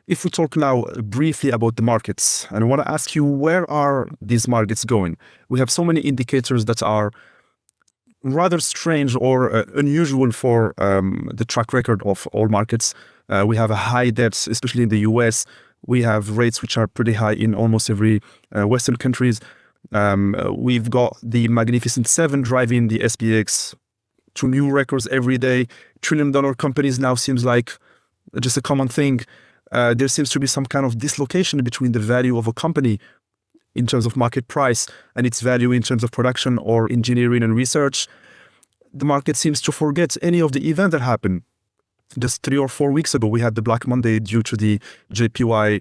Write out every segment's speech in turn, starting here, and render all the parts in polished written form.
if we talk now briefly about the markets, and I want to ask you, where are these markets going? We have so many indicators that are rather strange or unusual for the track record of all markets. We have a high debt, especially in the US. We have rates which are pretty high in almost every Western countries. We've got the Magnificent Seven driving the SPX to new records every day. $1 trillion companies now seems like just a common thing. There seems to be some kind of dislocation between the value of a company in terms of market price and its value in terms of production or engineering and research. The market seems to forget any of the events that happened. Just 3 or 4 weeks ago, we had the Black Monday due to the JPY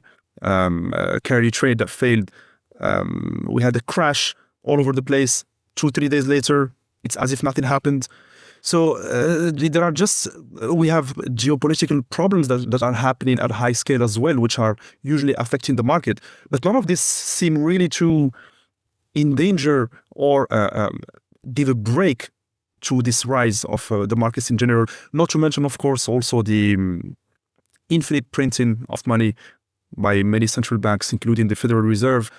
carry trade that failed. We had a crash all over the place. 2-3 days later, it's as if nothing happened. So there are just, we have geopolitical problems that are happening at high scale as well, which are usually affecting the market. But none of this seem really to endanger or give a break to this rise of the markets in general. Not to mention, of course, also the infinite printing of money by many central banks, including the Federal Reserve.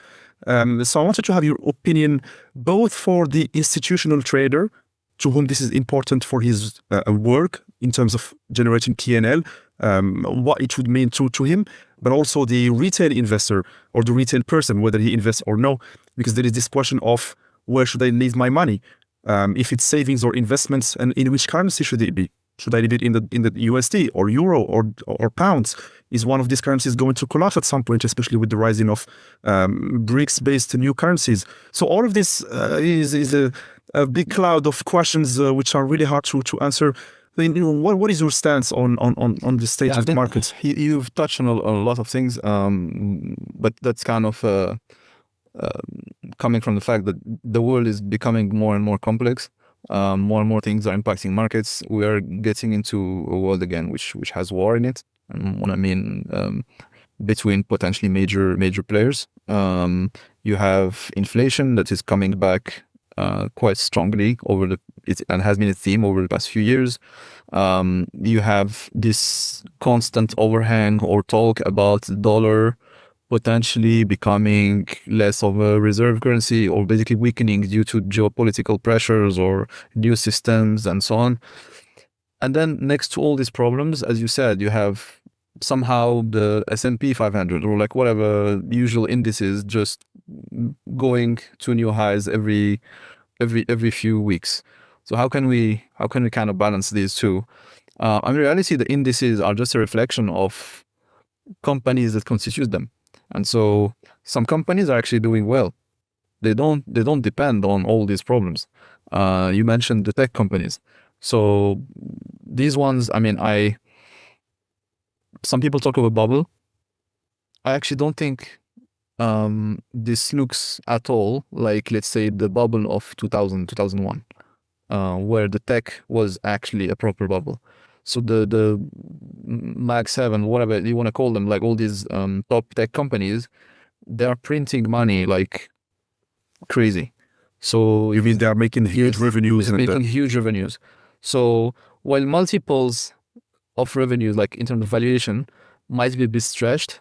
So I wanted to have your opinion, both for the institutional trader, to whom this is important for his work in terms of generating P&L, what it would mean to him, but also the retail investor or the retail person, whether he invests or no, because there is this question of where should I leave my money? If it's savings or investments, and in which currency should it be? Should I leave it in the USD or euro or pounds? Is one of these currencies going to collapse at some point, especially with the rising of BRICS-based new currencies? So all of this is a big cloud of questions which are really hard to answer. I mean, what is your stance on the state of the markets? You've touched on a lot of things, but that's kind of coming from the fact that the world is becoming more and more complex. More and more things are impacting markets. We are getting into a world again which has war in it. And what I mean, between potentially major players. You have inflation that is coming back quite strongly and has been a theme over the past few years. You have this constant overhang or talk about the dollar potentially becoming less of a reserve currency or basically weakening due to geopolitical pressures or new systems and so on. And then next to all these problems, as you said, you have somehow the S&P 500 or like whatever usual indices just going to new highs every few weeks. So how can we kind of balance these two? In reality, the indices are just a reflection of companies that constitute them. And so some companies are actually doing well. They don't depend on all these problems. You mentioned the tech companies. So these ones, I mean, some people talk of a bubble. I actually don't think this looks at all like, let's say, the bubble of 2001, where the tech was actually a proper bubble. So the Mag 7, whatever you want to call them, like all these top tech companies, they are printing money like crazy. So you mean they are making huge revenues? Making huge revenues. So while multiples of revenues, like in terms of valuation, might be a bit stretched,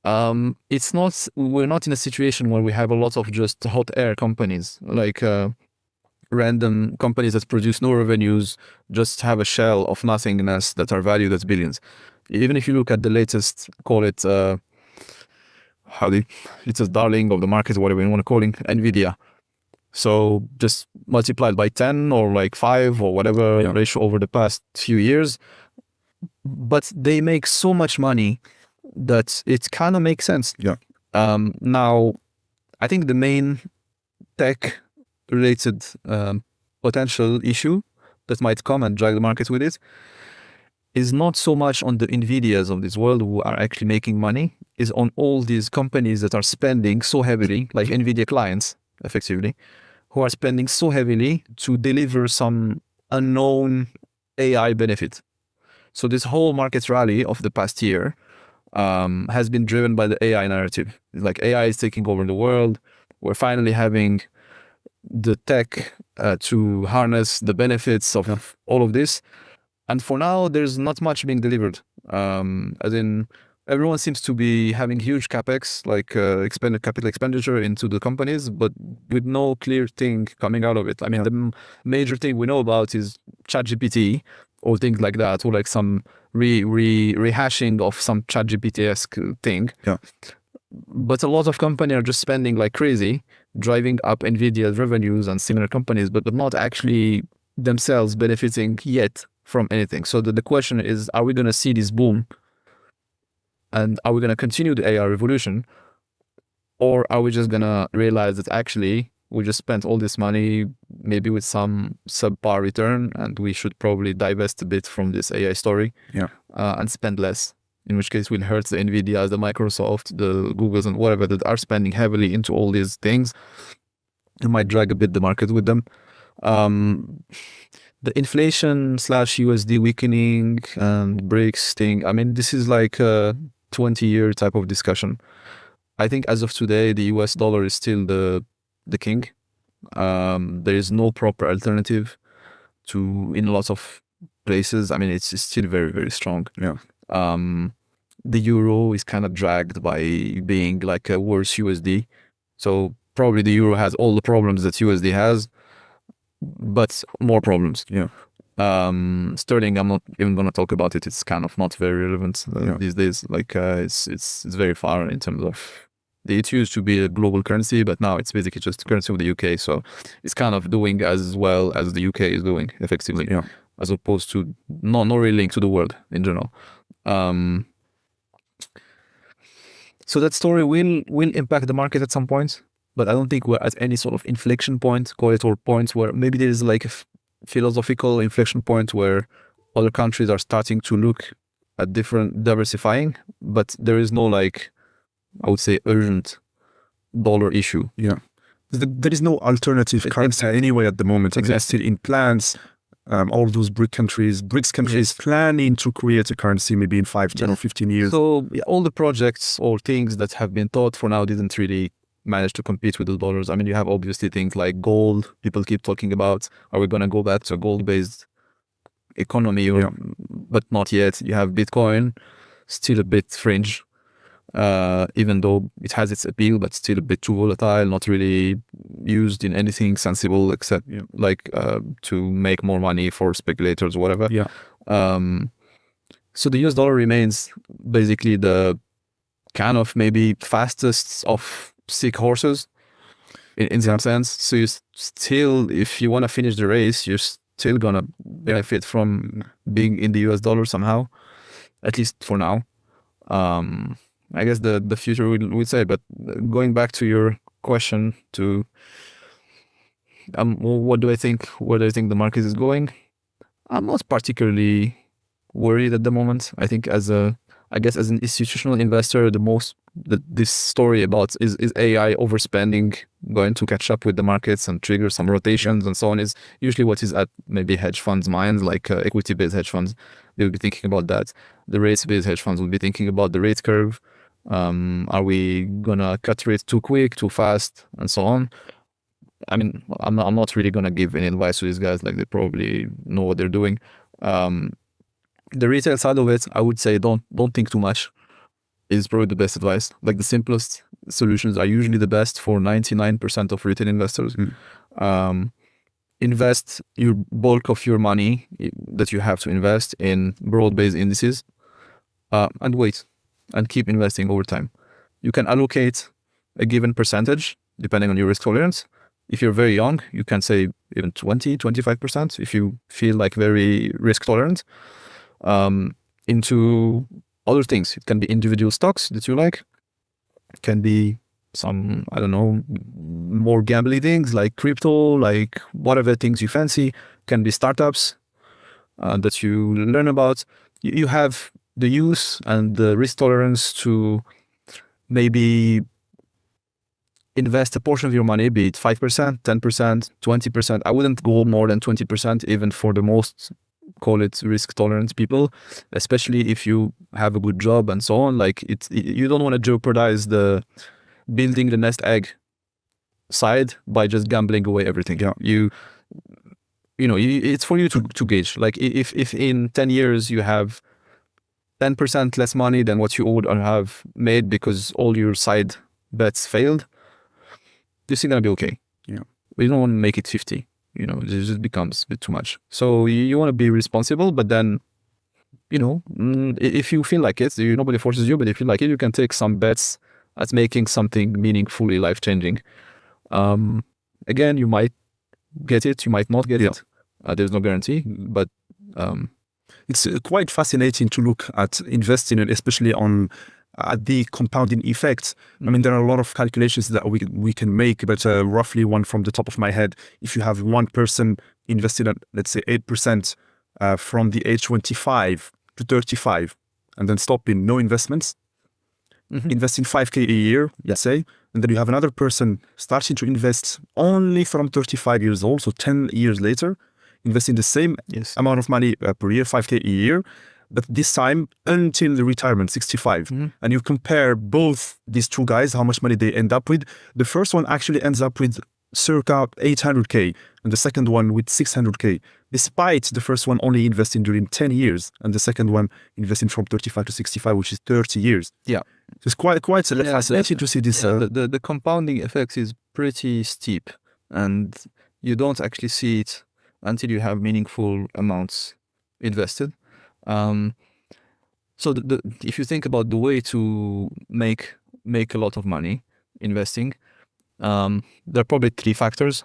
we're not in a situation where we have a lot of just hot air companies, like random companies that produce no revenues, just have a shell of nothingness that are valued as billions. Even if you look at the latest, call it, it's a darling of the market, whatever you want to call it, NVIDIA. So just multiplied by 10 or like 5 or whatever ratio over the past few years. But they make so much money that it kind of makes sense. Yeah. Now, I think the main tech-related potential issue that might come and drag the market with it is not so much on the NVIDIAs of this world who are actually making money, is on all these companies that are spending so heavily, like NVIDIA clients, effectively, who are spending so heavily to deliver some unknown AI benefit. So this whole market rally of the past year has been driven by the AI narrative. It's like AI is taking over the world. We're finally having the tech to harness the benefits of all of this. And for now, there's not much being delivered. As in, everyone seems to be having huge capex, like capital expenditure into the companies, but with no clear thing coming out of it. I mean, the major thing we know about is ChatGPT or things like that, or like some rehashing of some ChatGPT-esque thing. Yeah. But a lot of companies are just spending like crazy, driving up Nvidia's revenues and similar companies, but not actually themselves benefiting yet from anything. So the question is, are we going to see this boom? And are we going to continue the AI revolution? Or are we just going to realize that actually we just spent all this money, maybe with some subpar return, and we should probably divest a bit from this AI story and spend less? In which case we'll hurt the Nvidias, the Microsoft, the Googles, and whatever that are spending heavily into all these things. It might drag a bit the market with them. The inflation / USD weakening and BRICS thing, I mean, this is like a 20-year type of discussion. I think as of today, the US dollar is still the king. There is no proper alternative in lots of places. I mean, it's still very, very strong. Yeah. The euro is kind of dragged by being like a worse USD. So probably the euro has all the problems that USD has, but more problems. Yeah. Sterling, I'm not even going to talk about it. It's kind of not very relevant these days. Like it's very far in terms of it used to be a global currency, but now it's basically just the currency of the UK. So it's kind of doing as well as the UK is doing effectively, as opposed to not really linked to the world in general. So that story will impact the market at some point, but I don't think we're at any sort of inflection point, call it, or points where maybe there is like a philosophical inflection point where other countries are starting to look at different diversifying, but there is no like, I would say, urgent dollar issue. Yeah. There is no alternative currency anyway at the moment. Exactly. It's still in plans. All those BRICS countries planning to create a currency maybe in 5, 10 or 15 years. So all the projects or things that have been thought for now didn't really manage to compete with the dollars. I mean, you have obviously things like gold. People keep talking about, are we going to go back to a gold-based economy? But not yet. You have Bitcoin, still a bit fringe. Even though it has its appeal, but still a bit too volatile, not really used in anything sensible except like to make more money for speculators or whatever. So the US dollar remains basically the kind of maybe fastest of sick horses in some sense. So you still, if you want to finish the race, you're still gonna benefit from being in the US dollar somehow, at least for now. I guess the future would say, but going back to your question to what do I think, where do I think the market is going? I'm not particularly worried at the moment. I think as an institutional investor, this story about is AI overspending going to catch up with the markets and trigger some rotations and so on is usually what is at maybe hedge funds' minds, like equity-based hedge funds. They'll be thinking about that. The rates-based hedge funds will be thinking about the rate curve. Are we gonna cut rates too quick, too fast, and so on? I mean, I'm not really gonna give any advice to these guys. Like, they probably know what they're doing. The retail side of it, I would say don't think too much is probably the best advice. Like, the simplest solutions are usually the best for 99% of retail investors. Invest your bulk of your money that you have to invest in broad-based indices, and wait. And keep investing over time. You can allocate a given percentage depending on your risk tolerance. If you're very young, you can say even 20, 25% if you feel like very risk tolerant, into other things. It can be individual stocks that you like. It can be some, I don't know, more gambly things like crypto, like whatever things you fancy. It can be startups that you learn about. You have the use and the risk tolerance to maybe invest a portion of your money, be it 5%, 10%, 20%. I wouldn't go more than 20%, even for the most, call it, risk tolerant people, especially if you have a good job and so on. Like, you don't want to jeopardize the building the nest egg side by just gambling away everything. It's for you to gauge. Like, if in 10 years you have 10% less money than what you would have made because all your side bets failed, this is going to be okay. Yeah. But you don't want to make it 50. You know, it just becomes a bit too much. So you want to be responsible, but then, you know, if you feel like it, nobody forces you, but if you like it, you can take some bets at making something meaningfully life-changing. Again, you might get it, you might not get it. There's no guarantee, but it's quite fascinating to look at investing, and especially on the compounding effects. I mean, there are a lot of calculations that we can make, but roughly one from the top of my head, if you have one person invested at, let's say, 8% from the age 25 to 35, and then stopping, no investments, investing 5K a year, let's say, and then you have another person starting to invest only from 35 years old, so 10 years later, investing the same amount of money per year, 5K a year, but this time until the retirement, 65. And you compare both these two guys, how much money they end up with. The first one actually ends up with circa 800K, and the second one with 600K, despite the first one only investing during 10 years, and the second one investing from 35 to 65, which is 30 years. Yeah. It's quite fascinating to see this. The compounding effects is pretty steep, and you don't actually see it until you have meaningful amounts invested. So if you think about the way to make a lot of money investing, there are probably three factors.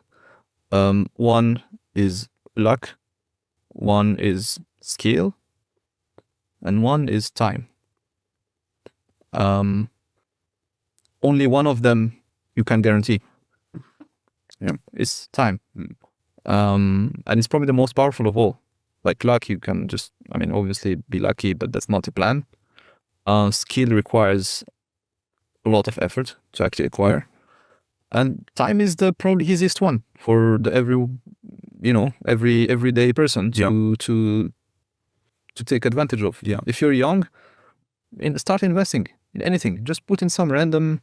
One is luck, one is skill, and one is time. Only one of them you can guarantee. It's time. And it's probably the most powerful of all. Like luck, you can just, obviously be lucky, but that's not the plan. Skill requires a lot of effort to actually acquire. And time is the probably easiest one for the everyday person to take advantage of. Yeah. If you're young, start investing in anything. Just put in some random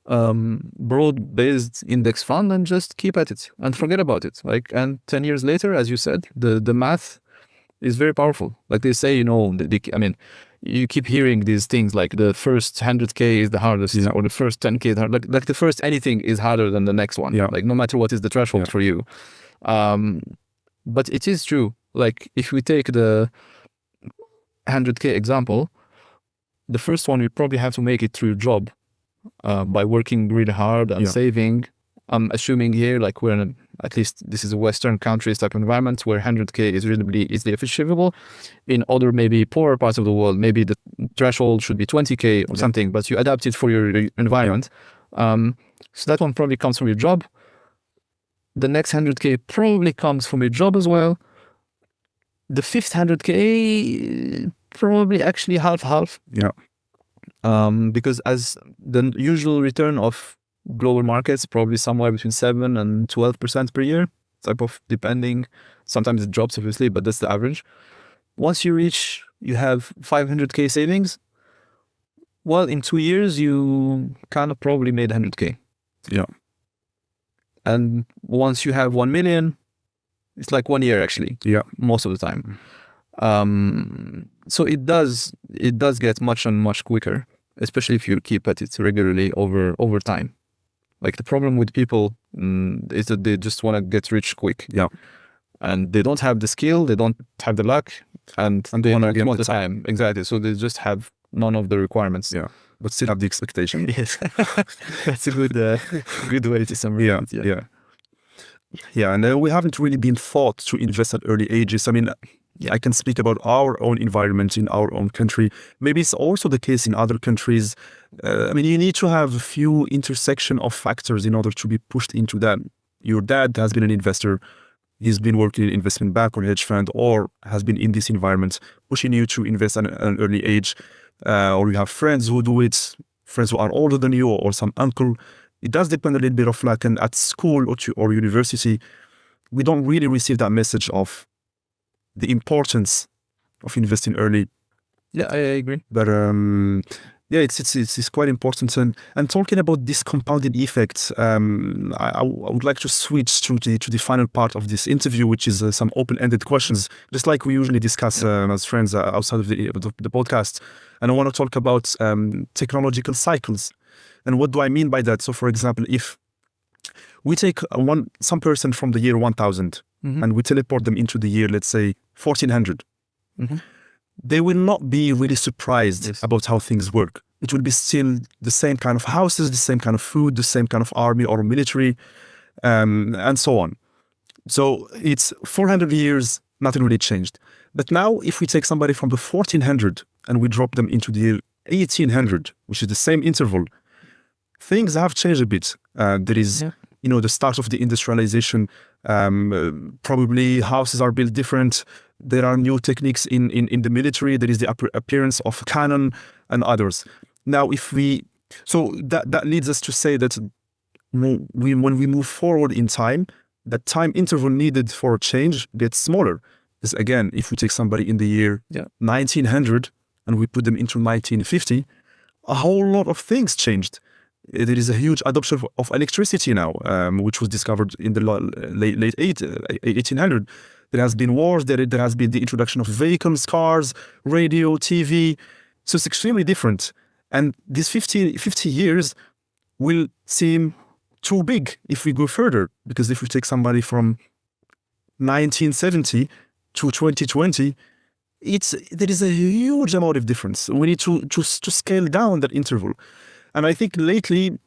broad-based index fund and just keep at it and forget about it. And 10 years later, as you said, the math is very powerful. Like they say, you keep hearing these things like the first 100K is the hardest, or the first 10K is hard. Like the first anything is harder than the next one. Like no matter what is the threshold for you. But it is true. Like if we take the 100K example, the first one, you probably have to make it through your job by working really hard and saving. I'm assuming here, like we're in at least this is a Western countries type of environment where 100K is really easily achievable. In other maybe poorer parts of the world, maybe the threshold should be 20K or something, but you adapt it for your environment. So that one probably comes from your job. The next 100K probably comes from your job as well. The fifth 100K probably actually half. Because as the usual return of global markets, probably somewhere between 7 and 12% per year, type of depending. Sometimes it drops obviously, but that's the average. Once you have 500K savings, well, in 2 years, you kind of probably made 100K. And once you have 1 million, it's like 1 year actually. Most of the time. So it does get much and much quicker, especially if you keep at it regularly over time. Like the problem with people is that they just want to get rich quick. And they don't have the skill, they don't have the luck, and they want to get the time. Exactly. So they just have none of the requirements. But still have the expectation. Yes. That's a good way to summarize it. And we haven't really been taught to invest at early ages. I can speak about our own environment in our own country. Maybe it's also the case in other countries. You need to have a few intersection of factors in order to be pushed into that. Your dad has been an investor. He's been working in investment bank or hedge fund, or has been in this environment, pushing you to invest at an early age. Or you have friends who do it, friends who are older than you, or some uncle. It does depend a little bit of luck. And at school or university, we don't really receive that message of the importance of investing early. I agree. But Yeah, it's quite important. And talking about this compounded effect, I would like to switch to the final part of this interview, which is some open-ended questions, just like we usually discuss as friends outside of the podcast. And I want to talk about technological cycles. And what do I mean by that? So, for example, if we take some person from the year 1000 and we teleport them into the year, let's say 1400. They will not be really surprised about how things work. It will be still the same kind of houses, the same kind of food, the same kind of army or military, and so on. So it's 400 years, nothing really changed. But now if we take somebody from the 1400 and we drop them into the year 1800, which is the same interval, things have changed a bit. There is, the start of the industrialization. Probably houses are built different. There are new techniques in the military. There is the appearance of cannon and others. Now, so that leads us to say that when we move forward in time, the time interval needed for a change gets smaller. Because again, if we take somebody in the year 1900 and we put them into 1950, a whole lot of things changed. There is a huge adoption of electricity now, which was discovered in the late 1800. There has been wars, there has been the introduction of vehicles, cars, radio, TV. So it's extremely different. And these 50 years will seem too big if we go further. Because if we take somebody from 1970 to 2020, there is a huge amount of difference. We need to scale down that interval. And I think lately,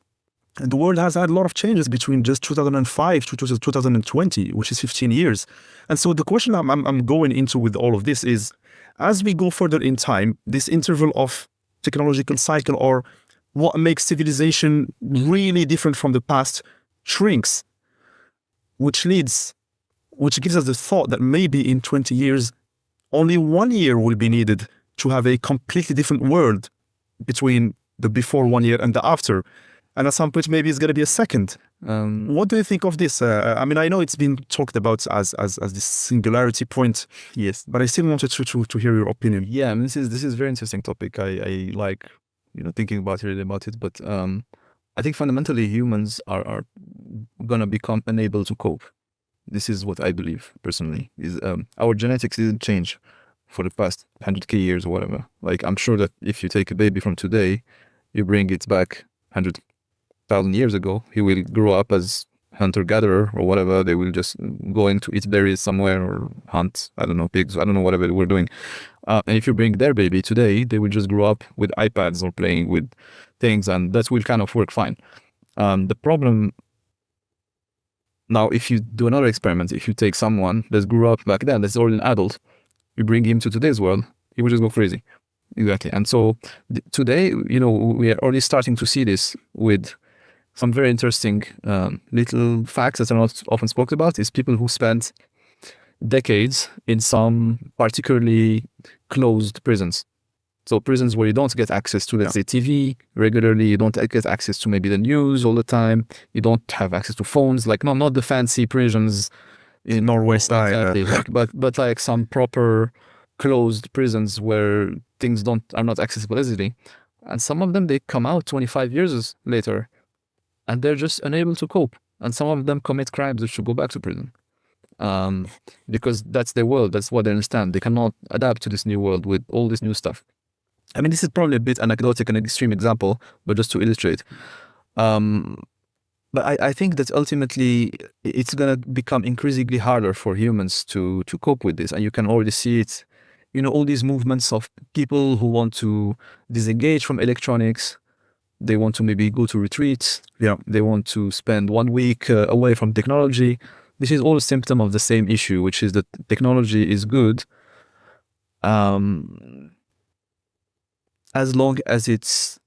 the world has had a lot of changes between just 2005 to 2020, which is 15 years. And so the question I'm going into with all of this is, as we go further in time, this interval of technological cycle, or what makes civilization really different from the past, shrinks, which gives us the thought that maybe in 20 years, only 1 year will be needed to have a completely different world between the before 1 year and the after. And at some point, maybe it's going to be a second. What do you think of this? I mean, I know it's been talked about as this singularity point. Yes. But I still wanted to hear your opinion. Yeah, I mean, this is a very interesting topic. I like, thinking about it. But I think fundamentally humans are going to become unable to cope. This is what I believe personally. Is our genetics didn't change for the past 100k years or whatever. Like, I'm sure that if you take a baby from today, you bring it back 100,000 years ago, he will grow up as hunter-gatherer or whatever. They will just go into eat berries somewhere or hunt, I don't know, pigs, I don't know, whatever we're doing. And if you bring their baby today, they will just grow up with iPads or playing with things, and that will kind of work fine. The problem now, if you do another experiment, if you take someone that grew up back then, that's already an adult, you bring him to today's world, he will just go crazy. Exactly. And so today, we are already starting to see this with some very interesting little facts that are not often spoken about, is people who spent decades in some particularly closed prisons. So prisons where you don't get access to, let's say, TV regularly, you don't get access to maybe the news all the time, you don't have access to phones, like not the fancy prisons in Norway style, but like some proper closed prisons where things are not accessible easily. And some of them, they come out 25 years later and they're just unable to cope. And some of them commit crimes that should go back to prison. Because that's their world, that's what they understand. They cannot adapt to this new world with all this new stuff. I mean, this is probably a bit anecdotic and an extreme example, but just to illustrate. But I think that ultimately it's going to become increasingly harder for humans to cope with this. And you can already see it, all these movements of people who want to disengage from electronics. They want to maybe go to retreats. Yeah. They want to spend 1 week away from technology. This is all a symptom of the same issue, which is that technology is good as long as it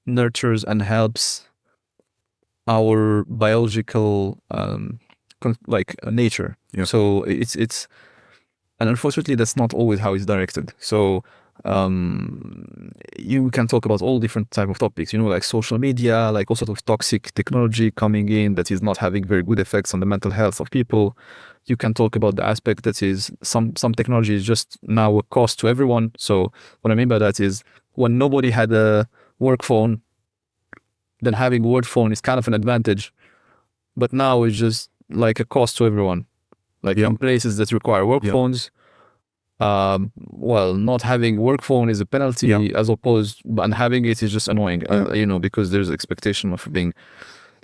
nurtures and helps our biological nature. Yeah. So it's and unfortunately that's not always how it's directed. So you can talk about all different type of topics, like social media, like all sort of toxic technology coming in that is not having very good effects on the mental health of people. You can talk about the aspect that is some technology is just now a cost to everyone. So what I mean by that is when nobody had a work phone, then having a work phone is kind of an advantage. But now it's just like a cost to everyone. Like in places that require work phones, well, not having work phone is a penalty as opposed, and having it is just annoying, you know, because there's expectation of being.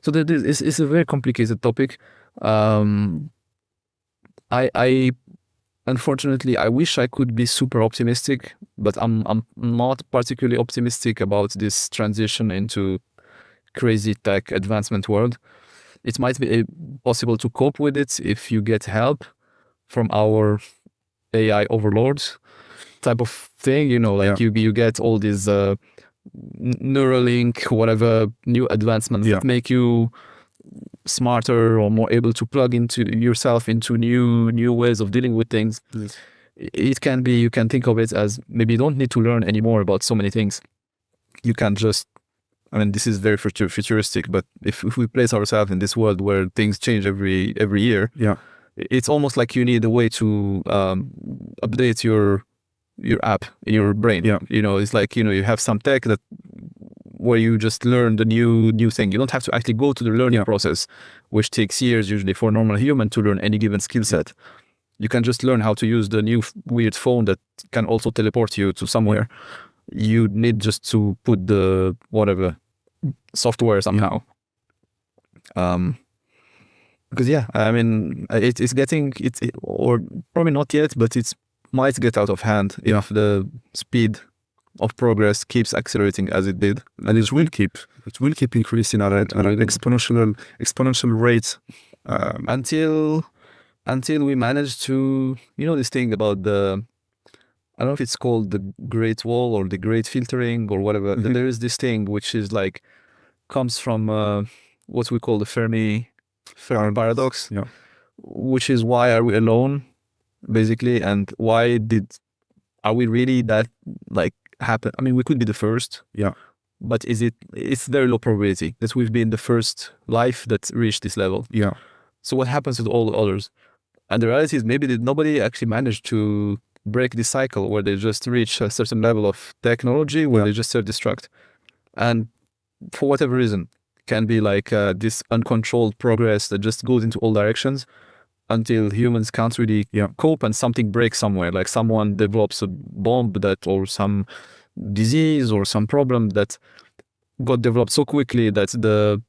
So it's a very complicated topic. I unfortunately, I wish I could be super optimistic, but I'm not particularly optimistic about this transition into crazy tech advancement world. It might be possible to cope with it if you get help from our AI overlords type of thing, you know, like you get all these Neuralink, whatever new advancements that make you smarter or more able to plug into yourself into new ways of dealing with things. It can be, you can think of it as maybe you don't need to learn anymore about so many things. You can just, I mean, this is very futuristic, but if we place ourselves in this world where things change every year, it's almost like you need a way to update your app in your brain. You know, it's like, you know, you have some tech that where you just learn the new thing. You don't have to actually go to the learning process, which takes years usually for a normal human to learn any given skill set. You can just learn how to use the new weird phone that can also teleport you to somewhere. You need just to put the whatever software somehow. Because I mean, it's getting or probably not yet, but it might get out of hand if the speed of progress keeps accelerating as it did, and it will keep increasing at an exponential rate until we manage to, you know, this thing about the, I don't know if it's called the Great Wall or the Great Filtering or whatever. Then there is this thing which is like comes from what we call the Fermi paradox, which is why are we alone, basically, and why are we really that like happen? I mean, we could be the first, but it's very low probability that we've been the first life that reached this level. So what happens with all the others? And the reality is maybe that nobody actually managed to break this cycle where they just reach a certain level of technology where they just self-destruct. And for whatever reason, can be like this uncontrolled progress that just goes into all directions until humans can't really cope and something breaks somewhere, like someone develops a bomb or some disease or some problem that got developed so quickly that the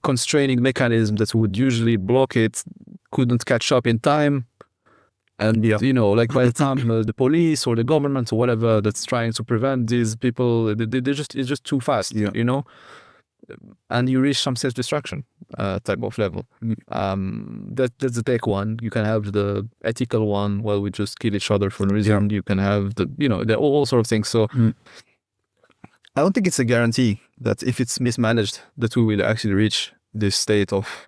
constraining mechanism that would usually block it couldn't catch up in time. And, you know, like by the time the police or the government or whatever that's trying to prevent these people, it's just too fast, you know? And you reach some self-destruction type of level. That's the tech one. You can have the ethical one, well, we just kill each other for no reason. You can have the, you know, all sorts of things. So I don't think it's a guarantee that if it's mismanaged, that we will actually reach this state of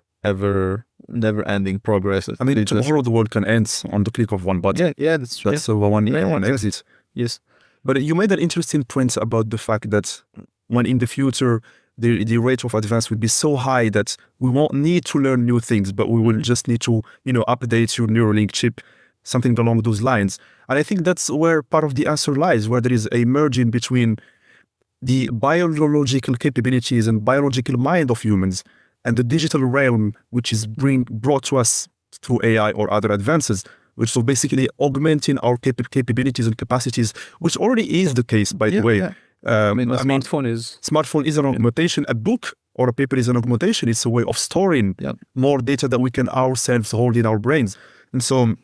never-ending progress. I mean, tomorrow the world can end on the click of one button. That's true. That's one exit. Yes. But you made an interesting point about the fact that when in the future, the rate of advance will be so high that we won't need to learn new things, but we will just need to, you know, update your Neuralink chip, something along those lines. And I think that's where part of the answer lies, where there is a merging between the biological capabilities and biological mind of humans and the digital realm, which is brought to us through AI or other advances, which is basically augmenting our capabilities and capacities, which already is the case, by the way. I mean, smartphone is an augmentation. A book or a paper is an augmentation. It's a way of storing more data that we can ourselves hold in our brains. And so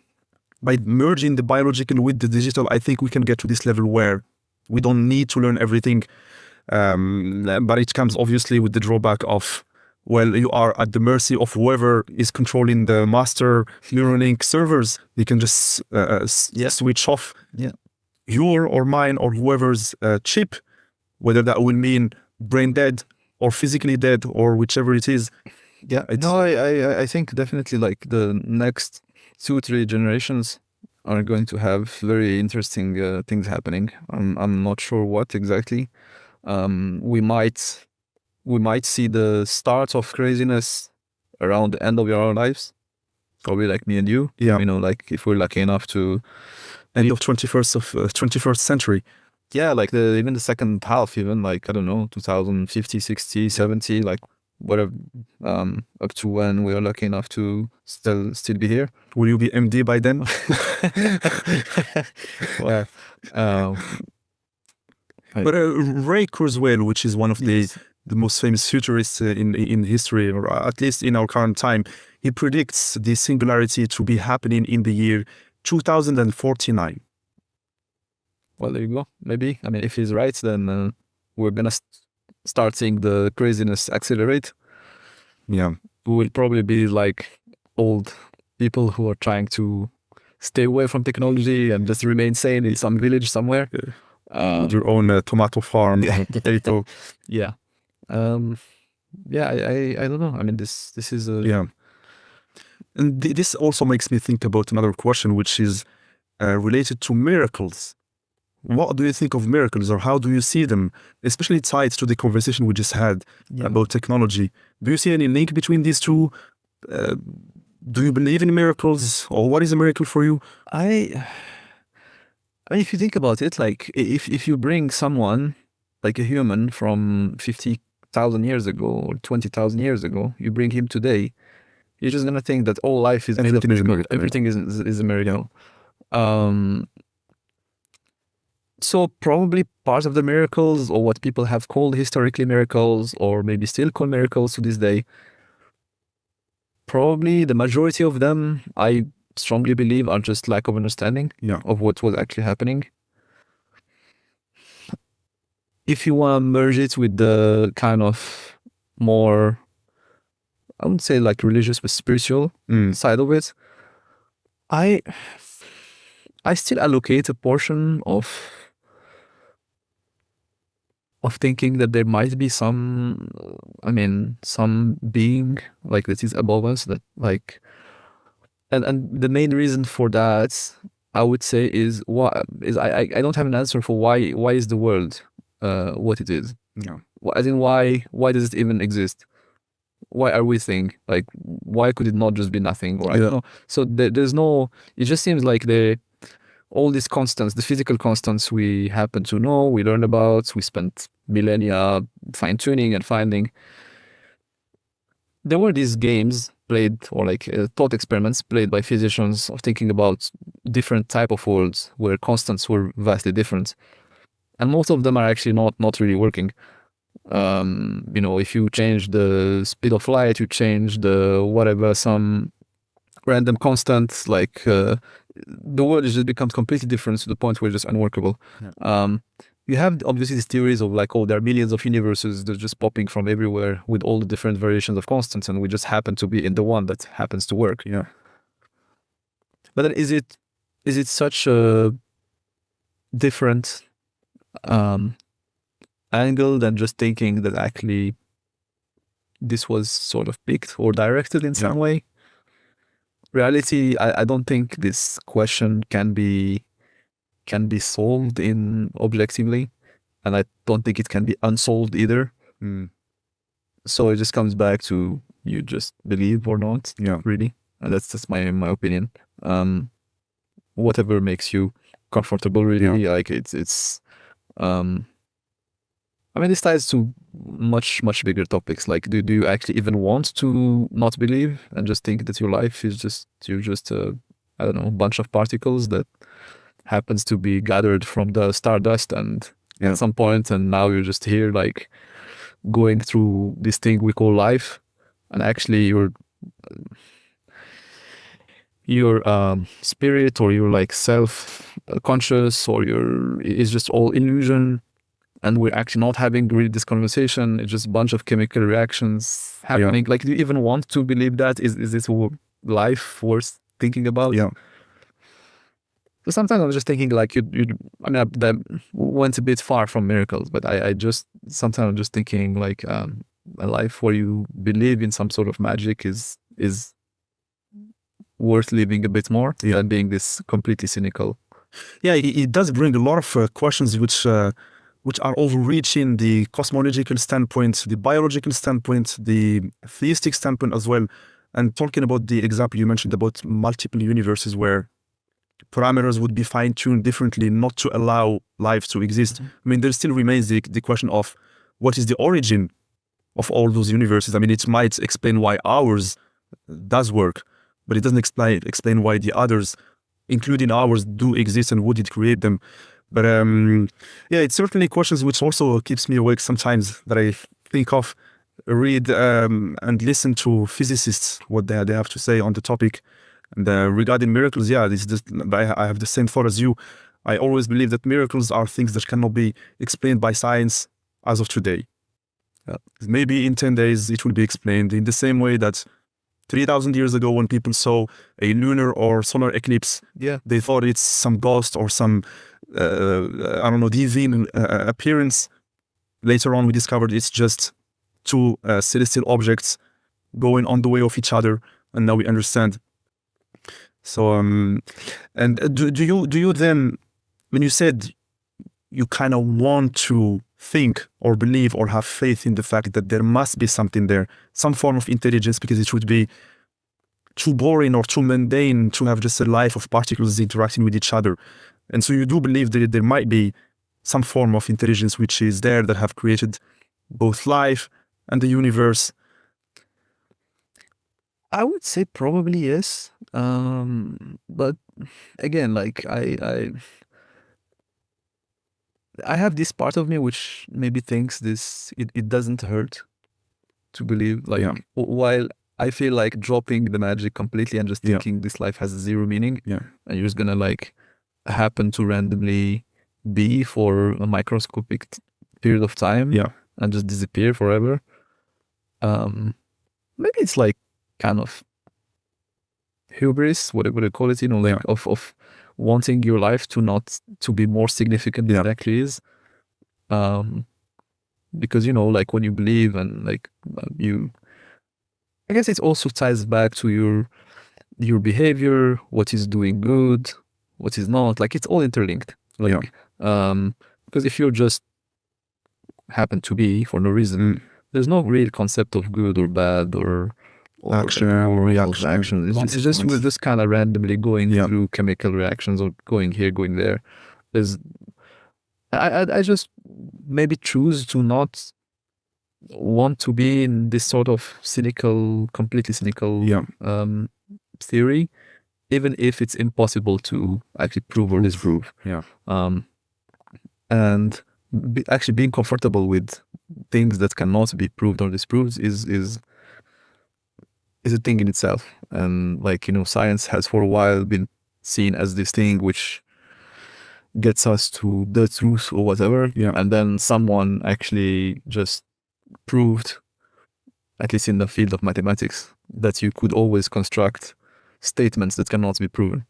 by merging the biological with the digital, I think we can get to this level where we don't need to learn everything. But it comes obviously with the drawback of, well, you are at the mercy of whoever is controlling the master Neuralink servers. You can just switch off your or mine or whoever's chip, whether that will mean brain dead or physically dead or whichever it is. I think definitely like the next 2-3 generations are going to have very interesting things happening. I'm not sure what exactly. We might see the start of craziness around the end of our lives, probably like me and you. You know, like if we're lucky enough to end of 21st century. yeah, like even the second half, even like, I don't know, 2050, 60, 70, like whatever, up to when we are lucky enough to still be here. Will you be MD by then? Well, um, But Ray Kurzweil, which is one of the most famous futurists in history, or at least in our current time, he predicts the singularity to be happening in the year 2049. well, there you go. Maybe. I mean, if he's right, then we're gonna start seeing the craziness accelerate. Yeah. We will probably be like old people who are trying to stay away from technology and just remain sane in some village somewhere. With your own tomato farm, potato. Yeah. Yeah, I don't know. I mean, this is a... Yeah. And this also makes me think about another question, which is related to miracles. What do you think of miracles, or how do you see them, especially tied to the conversation we just had about technology? Do you see any link between these two? Do you believe in miracles, or what is a miracle for you? I mean, if you think about it, like if you bring someone, like a human from 50,000 years ago or 20,000 years ago, you bring him today, you're just gonna think that all life is made of miracles. Everything is a miracle. So probably part of the miracles, or what people have called historically miracles, or maybe still call miracles to this day, probably the majority of them, I strongly believe, are just lack of understanding of what was actually happening. If you want to merge it with the kind of more, I wouldn't say like religious, but spiritual side of it, I still allocate a portion of thinking that there might be some, I mean, some being like that is above us, that like, and the main reason for that, I would say, is I don't have an answer for why is the world what it is. Yeah. As in, why does it even exist? Why are we thing? Like, why could it not just be nothing? Or I don't know. So there's no, it just seems like all these constants, the physical constants we happen to know, we learn about, we spent millennia fine-tuning and finding. There were these games played, or like thought experiments played by physicians, of thinking about different type of worlds where constants were vastly different. And most of them are actually not really working. You know, if you change the speed of light, you change the whatever, some random constant, like the world just becomes completely different to the point where it's just unworkable. You have obviously these theories of like, oh, there are millions of universes that are just popping from everywhere with all the different variations of constants, and we just happen to be in the one that happens to work. But then is it such a different angle than just thinking that actually this was sort of picked or directed in some way? Reality, I don't think this question can be solved in objectively, and I don't think it can be unsolved either. So it just comes back to, you just believe or not, really. And that's just my opinion. Whatever makes you comfortable, really. Like it's I mean, this ties to much bigger topics. Like, do you actually even want to not believe and just think that your life is just, you're just I don't know, a bunch of particles that happens to be gathered from the stardust, and at some point, and now you're just here, like, going through this thing we call life, and actually your spirit, or your like self-conscious, or is just all illusion, and we're actually not having really this conversation. It's just a bunch of chemical reactions happening. Like, do you even want to believe that? Is this life worth thinking about? So sometimes I'm just thinking, like, I mean, that went a bit far from miracles, but I just, sometimes I'm just thinking, like, a life where you believe in some sort of magic is worth living a bit more than being this completely cynical. Yeah, it does bring a lot of questions which are overreaching the cosmological standpoint, the biological standpoint, the theistic standpoint as well. And talking about the example you mentioned about multiple universes where parameters would be fine-tuned differently not to allow life to exist. I mean, there still remains the question of what is the origin of all those universes. I mean, it might explain why ours does work, but it doesn't explain why the others, including ours, do exist and who did create them. But yeah, it's certainly questions which also keeps me awake sometimes, that I think of, read and listen to physicists, what they have to say on the topic. And regarding miracles, yeah, I have the same thought as you. I always believe that miracles are things that cannot be explained by science as of today. Maybe in 10 days it will be explained in the same way that 3,000 years ago, when people saw a lunar or solar eclipse, they thought it's some ghost or some, I don't know, divine appearance. Later on, we discovered it's just two celestial objects going on the way of each other, and now we understand. So, and do you then, when you said you kind of want to think or believe or have faith in the fact that there must be something there, some form of intelligence, because it would be too boring or too mundane to have just a life of particles interacting with each other. And so you do believe that there might be some form of intelligence which is there, that have created both life and the universe? I would say probably yes. But again, like I have this part of me which maybe thinks it doesn't hurt to believe, like, while I feel like dropping the magic completely and just thinking this life has zero meaning, and you're just gonna like happen to randomly be for a microscopic period of time, and just disappear forever. Maybe it's like kind of hubris, whatever they call it, you know, like of wanting your life to be more significant than it actually is. Because, you know, like when you believe and like I guess it also ties back to your behavior, what is doing good, what is not. Like it's all interlinked. Like, because if you're just happen to be for no reason, there's no real concept of good or bad or action or reaction. It's just we're just kind of randomly going through chemical reactions or going here, going there. I just maybe choose to not want to be in this sort of completely cynical theory, even if it's impossible to actually prove or disprove. And actually being comfortable with things that cannot be proved or disproved is a thing in itself. And like, you know, science has for a while been seen as this thing which gets us to the truth or whatever. And then someone actually just proved, at least in the field of mathematics, that you could always construct statements that cannot be proven.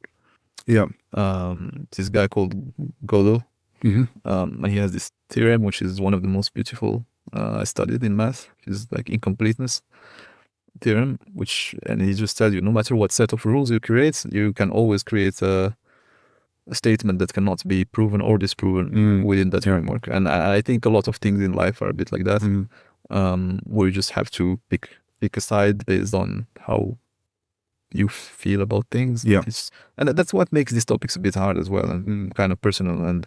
This guy called Godot, and he has this theorem which is one of the most beautiful I studied in math, which is like incompleteness theorem, and he just tells you no matter what set of rules you create, you can always create a statement that cannot be proven or disproven within that framework. And I think a lot of things in life are a bit like that, where you just have to pick a side based on how you feel about things. And that's what makes these topics a bit hard as well, and kind of personal, and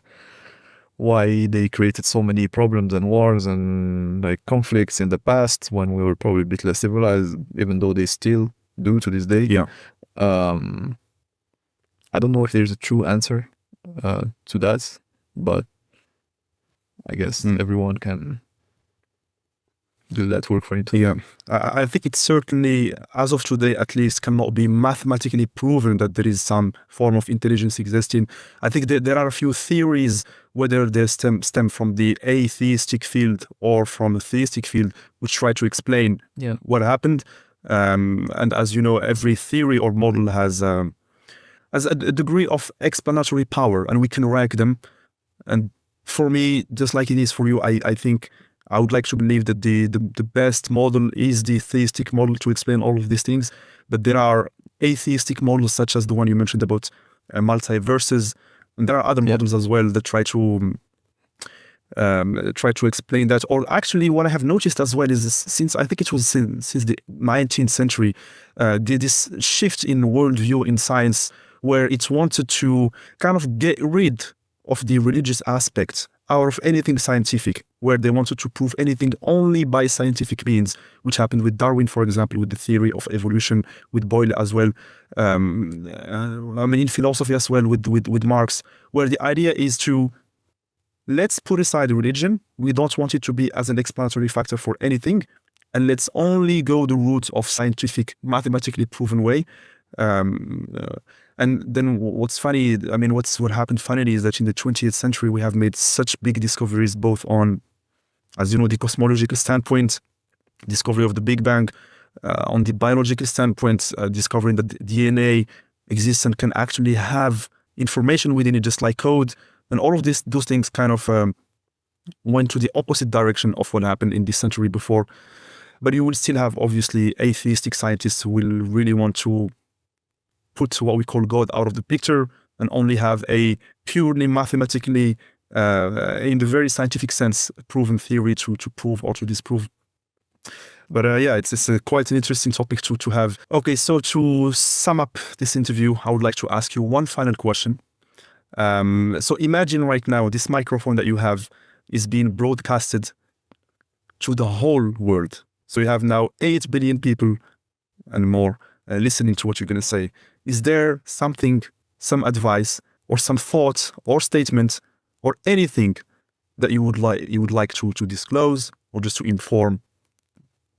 why they created so many problems and wars and like conflicts in the past when we were probably a bit less civilized, even though they still do to this day. I don't know if there's a true answer to that, but I guess everyone can do that work for it. I think it certainly, as of today at least, cannot be mathematically proven that there is some form of intelligence existing. I think there are a few theories, whether they stem from the atheistic field or from the theistic field, which try to explain what happened. And as you know, every theory or model has a degree of explanatory power, and we can rank them. And for me, just like it is for you, I think I would like to believe that the best model is the theistic model to explain all of these things. But there are atheistic models, such as the one you mentioned about multiverses, and there are other models as well that try to explain that. Or actually, what I have noticed as well is, since I think it was since the 19th century, this shift in worldview in science, where it wanted to kind of get rid of the religious aspect out of anything scientific, where they wanted to prove anything only by scientific means, which happened with Darwin, for example, with the theory of evolution, with Boyle as well. In philosophy as well, with Marx, where the idea is to let's put aside religion. We don't want it to be as an explanatory factor for anything, and let's only go the route of scientific, mathematically proven way. And then what's funny, what happened funnily is that in the 20th century, we have made such big discoveries, both on, as you know, the cosmological standpoint, discovery of the Big Bang, on the biological standpoint, discovering that DNA exists and can actually have information within it, just like code. And all of those things kind of went to the opposite direction of what happened in this century before. But you will still have, obviously, atheistic scientists who will really want to put what we call God out of the picture and only have a purely mathematically, in the very scientific sense, proven theory to prove or to disprove. But it's quite an interesting topic to have. Okay, so to sum up this interview, I would like to ask you one final question. So imagine right now this microphone that you have is being broadcasted to the whole world. So you have now 8 billion people and more listening to what you're going to say. Is there something, some advice or some thought or statement or anything that you would like to disclose or just to inform,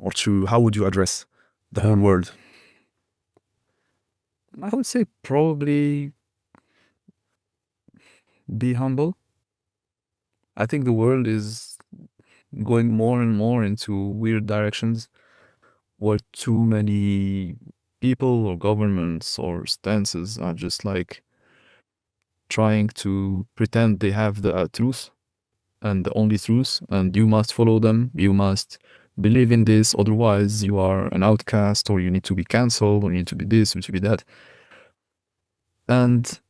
or how would you address the whole world? I would say probably be humble. I think the world is going more and more into weird directions where too many people or governments or stances are just like trying to pretend they have the truth and the only truth, and you must follow them, you must believe in this, otherwise you are an outcast, or you need to be cancelled, or you need to be this, you need to be that. And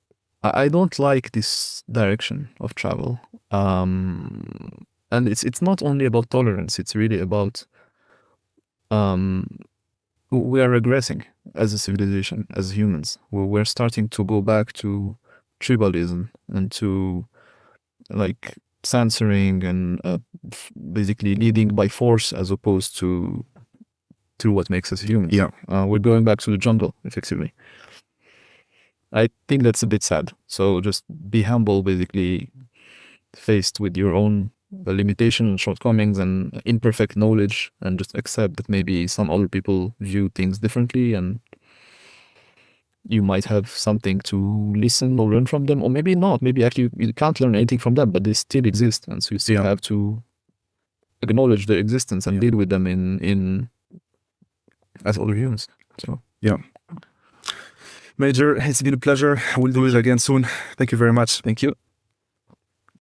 I don't like this direction of travel. And it's not only about tolerance, it's really about we are regressing as a civilization, as humans. We're starting to go back to tribalism and to like censoring and basically leading by force as opposed to what makes us humans. Yeah. We're going back to the jungle, effectively. I think that's a bit sad. So just be humble, basically, faced with your own limitations and shortcomings and imperfect knowledge, and just accept that maybe some other people view things differently, and you might have something to listen or learn from them, or maybe not. Maybe actually you can't learn anything from them, but they still exist, and so you still have to acknowledge their existence and deal with them in as other humans. So yeah. Major, it's been a pleasure. We'll do it again soon. Thank you very much. Thank you.